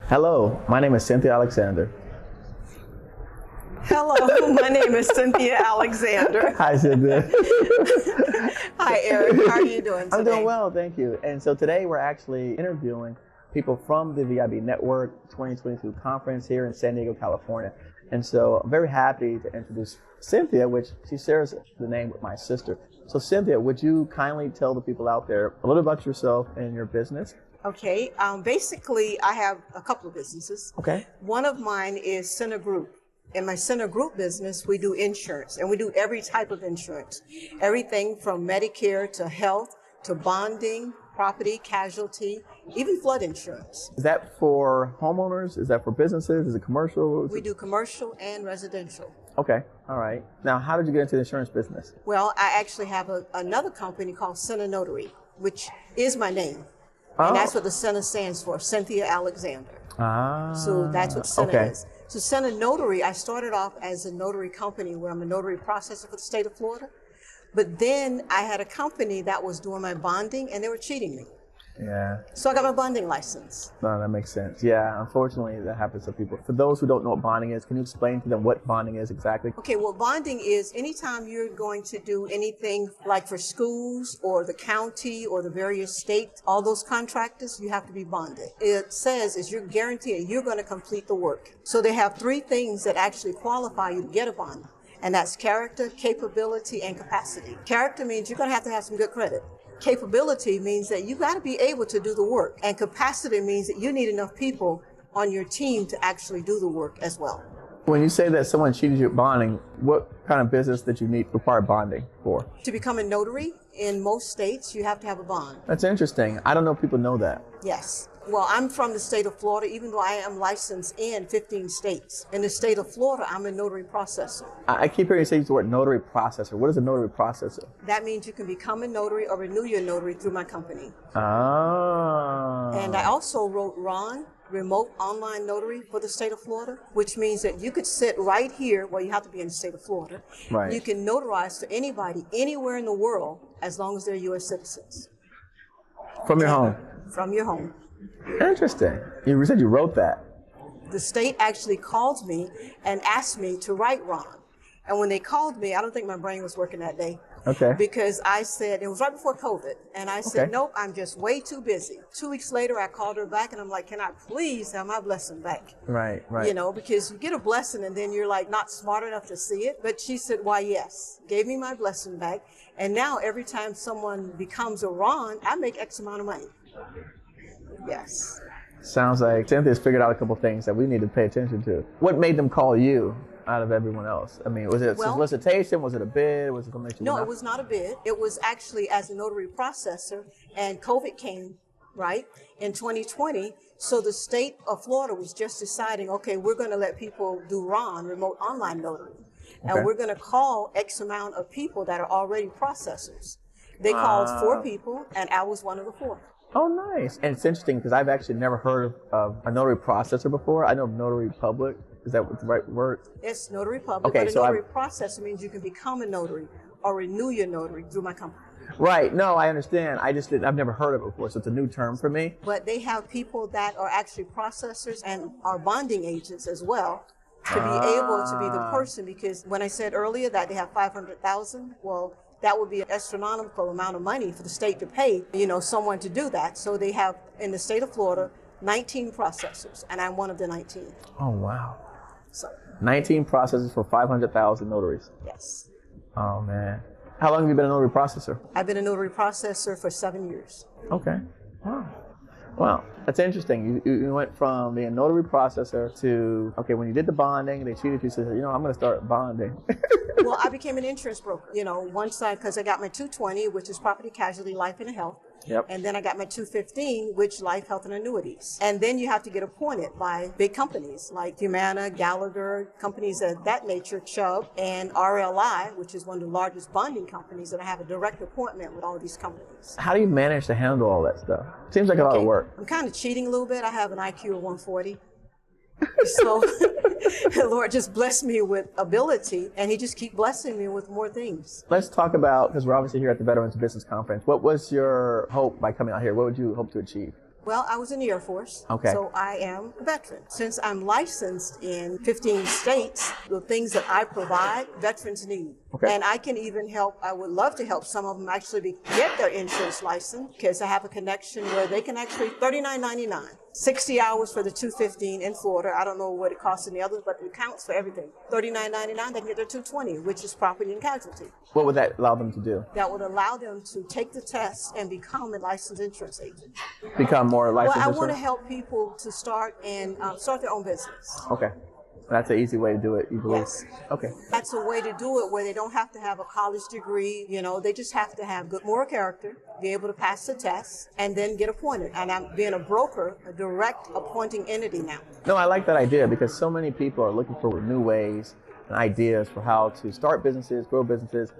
Hello, my name is Cynthia Alexander. Hello, my name is Cynthia Alexander. Hi, Cynthia. Hi, Eric. How are you doing today? I'm doing well, thank you. And so today we're actually interviewing people from the VIB Network 2022 conference here in San Diego, California. And so I'm very happy to introduce Cynthia, which she shares the name with my sister. So Cynthia, would you kindly tell the people out there a little about yourself and your business? Okay. Basically, I have a couple of businesses. Okay. One of mine is CYNA Group. In my CYNA Group business, we do insurance, and we do every type of insurance. Everything from Medicare to health to bonding, property, casualty, even flood insurance. Is that for homeowners? Is that for businesses? Is it commercial? We do commercial and residential. Okay, all right. Now, how did you get into the insurance business? Well, I actually have another company called CYNA Notary, which is my name. Oh. And that's what the CYNA stands for, Cynthia Alexander. Ah. So that's what CYNA okay. is. So CYNA Notary, I started off as a notary company where I'm a notary processor for the state of Florida. But then I had a company that was doing my bonding and they were cheating me. Yeah. So I got my bonding license. No, that makes sense. Yeah, unfortunately, that happens to people. For those who don't know what bonding is, can you explain to them what bonding is exactly? Okay, well, bonding is anytime you're going to do anything like for schools or the county or the various states, all those contractors, you have to be bonded. It says is you're guaranteed you're going to complete the work. So they have three things that actually qualify you to get a bond. And that's character, capability, and capacity. Character means you're going to have some good credit. Capability means that you got to be able to do the work. And capacity means that you need enough people on your team to actually do the work as well. When you say that someone cheated you at bonding, what kind of business did you require bonding for? To become a notary in most states, you have to have a bond. That's interesting. I don't know if people know that. Yes. Well, I'm from the state of Florida, even though I am licensed in 15 states. In the state of Florida, I'm a notary processor. I keep hearing you say the word notary processor. What is a notary processor? That means you can become a notary or renew your notary through my company. Ah. And I also wrote RON, Remote Online Notary, for the state of Florida, which means that you could sit right here, well, you have to be in the state of Florida. Right. You can notarize to anybody, anywhere in the world, as long as they're U.S. citizens. From your home? From your home. Interesting. You said you wrote that. The state actually called me and asked me to write RON. And when they called me, I don't think my brain was working that day. Okay. Because I said, it was right before COVID, and I said, Okay. nope, I'm just way too busy. 2 weeks later, I called her back, and I'm like, can I please have my blessing back? Right. You know, because you get a blessing, and then you're like not smart enough to see it. But she said, why, yes. Gave me my blessing back. And now every time someone becomes a RON, I make X amount of money. Yes. Sounds like Cynthia's figured out a couple things that we need to pay attention to. What made them call you out of everyone else? I mean, was it a solicitation? Was it a bid? Was it something that you No, it was not a bid. It was actually as a notary processor, and COVID came, right, in 2020. So the state of Florida was just deciding, okay, we're going to let people do RON, Remote Online Notary, and we're going to call X amount of people that are already processors. They called 4 people, and I was one of the 4. Oh, nice. And it's interesting because I've actually never heard of a notary processor before. I know of notary public. Is that the right word? It's notary public, Okay, but a so notary processor means you can become a notary or renew your notary through my company. Right. No, I understand. I've never heard of it before, so it's a new term for me. But they have people that are actually processors and are bonding agents as well to be able to be the person, because when I said earlier that they have 500,000, well, that would be an astronomical amount of money for the state to pay, you know, someone to do that. So they have, in the state of Florida, 19 processors, and I'm one of the 19. Oh, wow. So 19 processors for 500,000 notaries. yes. Oh, man. How long have you been a notary processor? I've been a notary processor for 7 years. Okay. Wow. Wow. That's interesting. You went from being a notary processor to, okay, when you did the bonding, they cheated you, so you said, you know, I'm going to start bonding. Well, I became an insurance broker, you know, because I got my 220, which is property, casualty, life, and health. Yep. And then I got my 215, which life, health, and annuities. And then you have to get appointed by big companies like Humana, Gallagher, companies of that nature, Chubb, and RLI, which is one of the largest bonding companies, and I have a direct appointment with all these companies. How do you manage to handle all that stuff? Seems like a lot of work. I'm kind of cheating a little bit. I have an IQ of 140. So the Lord just blessed me with ability, and he just keep blessing me with more things. Let's talk about, because we're obviously here at the Veterans Business Conference, what was your hope by coming out here? What would you hope to achieve? Well, I was in the Air Force, Okay. so I am a veteran. Since I'm licensed in 15 states, the things that I provide, veterans need. Okay. And I can even help, I would love to help some of them actually get their insurance license, because I have a connection where they can actually, $39.99, 60 hours for the 215 in Florida. I don't know what it costs in the others, but it counts for everything. $39.99, they can get their 220, which is property and casualty. What would that allow them to do? That would allow them to take the test and become a licensed insurance agent. Become more licensed Well, I insurance? want to help people to start and start their own business. Okay. That's an easy way to do it, you believe? Yes. Okay. That's a way to do it where they don't have to have a college degree. You know, they just have to have good moral character, be able to pass the test, and then get appointed. And I'm being a broker, a direct appointing entity now. No, I like that idea because so many people are looking for new ways and ideas for how to start businesses, grow businesses.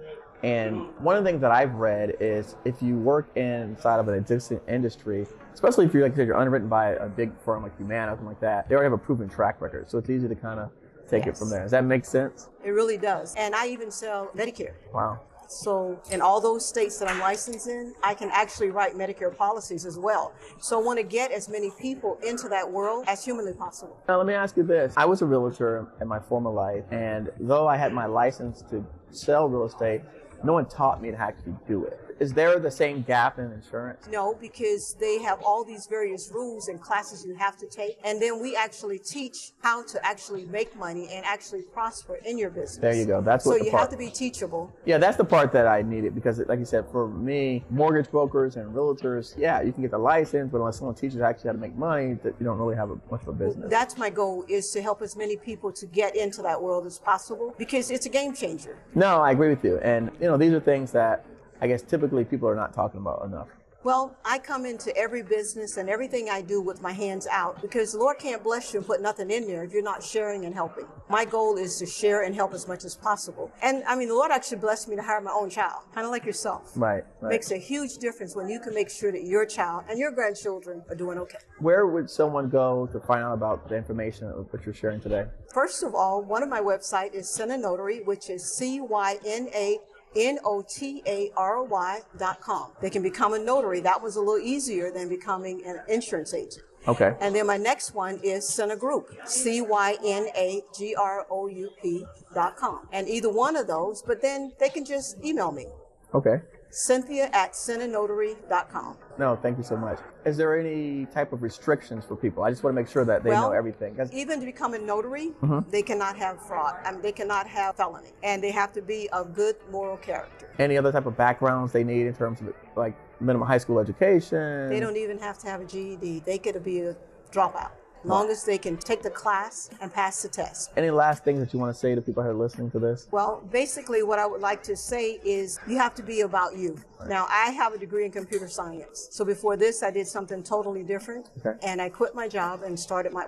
And one of the things that I've read is if you work inside of an existing industry, especially if you're, like you said, you're underwritten by a big firm like Humana or something like that, they already have a proven track record. So it's easy to kind of take it from there. Does that make sense? It really does. And I even sell Medicare. Wow. So in all those states that I'm licensed in, I can actually write Medicare policies as well. So I want to get as many people into that world as humanly possible. Now let me ask you this. I was a realtor in my former life, and though I had my license to sell real estate, no one taught me to actually do it. Is there the same gap in insurance? No, because they have all these various rules and classes you have to take. And then we actually teach how to actually make money and actually prosper in your business. There you go. That's what so the you part. have to be teachable. Yeah, that's the part that I needed because, like you said, for me, mortgage brokers and realtors, yeah, you can get the license, but unless someone teaches you actually how to make money, that you don't really have much of a business. That's my goal, is to help as many people to get into that world as possible because it's a game changer. No, I agree with you. And, these are things that I guess typically people are not talking about enough. Well, I come into every business and everything I do with my hands out because the Lord can't bless you and put nothing in there if you're not sharing and helping. My goal is to share and help as much as possible. And I mean, the Lord actually blessed me to hire my own child, kind of like yourself. Right. Makes a huge difference when you can make sure that your child and your grandchildren are doing okay. Where would someone go to find out about the information of what you're sharing today? First of all, one of my websites is CYNA Notary, which is CYNA.NOTARY.com. They can become a notary. That was a little easier than becoming an insurance agent. Okay. And then my next one is CYNA Group, CYNAGROUP.com. And either one of those, but then they can just email me. Okay. Cynthia@CYNANotary.com. No, thank you so much. Is there any type of restrictions for people? I just want to make sure that they know everything. Even to become a notary, they cannot have fraud. I mean, they cannot have felony. And they have to be of good moral character. Any other type of backgrounds they need in terms of like minimum high school education? They don't even have to have a GED. They could be a dropout. As long as they can take the class and pass the test. Any last things that you want to say to people who are listening to this? Well, basically what I would like to say is you have to be about you. Right. Now, I have a degree in computer science. So before this, I did something totally different. Okay. And I quit my job and started my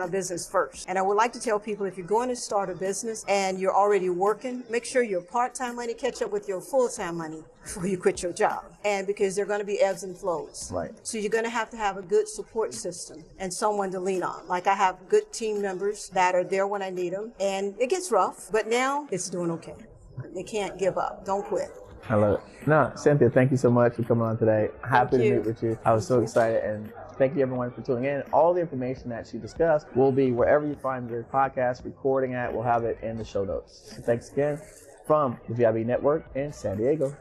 business first. And I would like to tell people, if you're going to start a business and you're already working, make sure your part-time money catch up with your full-time money before you quit your job. And because there are going to be ebbs and flows. Right. So you're going to have a good support system and someone to lean on. Like I have good team members that are there when I need them. And it gets rough, but now it's doing okay. They can't give up. Don't quit. I love it. No, Cynthia, thank you so much for coming on today. Happy to meet with you. I was so excited, and thank you everyone for tuning in. All the information that she discussed will be wherever you find your podcast recording at. We'll have it in the show notes. So thanks again from the VIB Network in San Diego.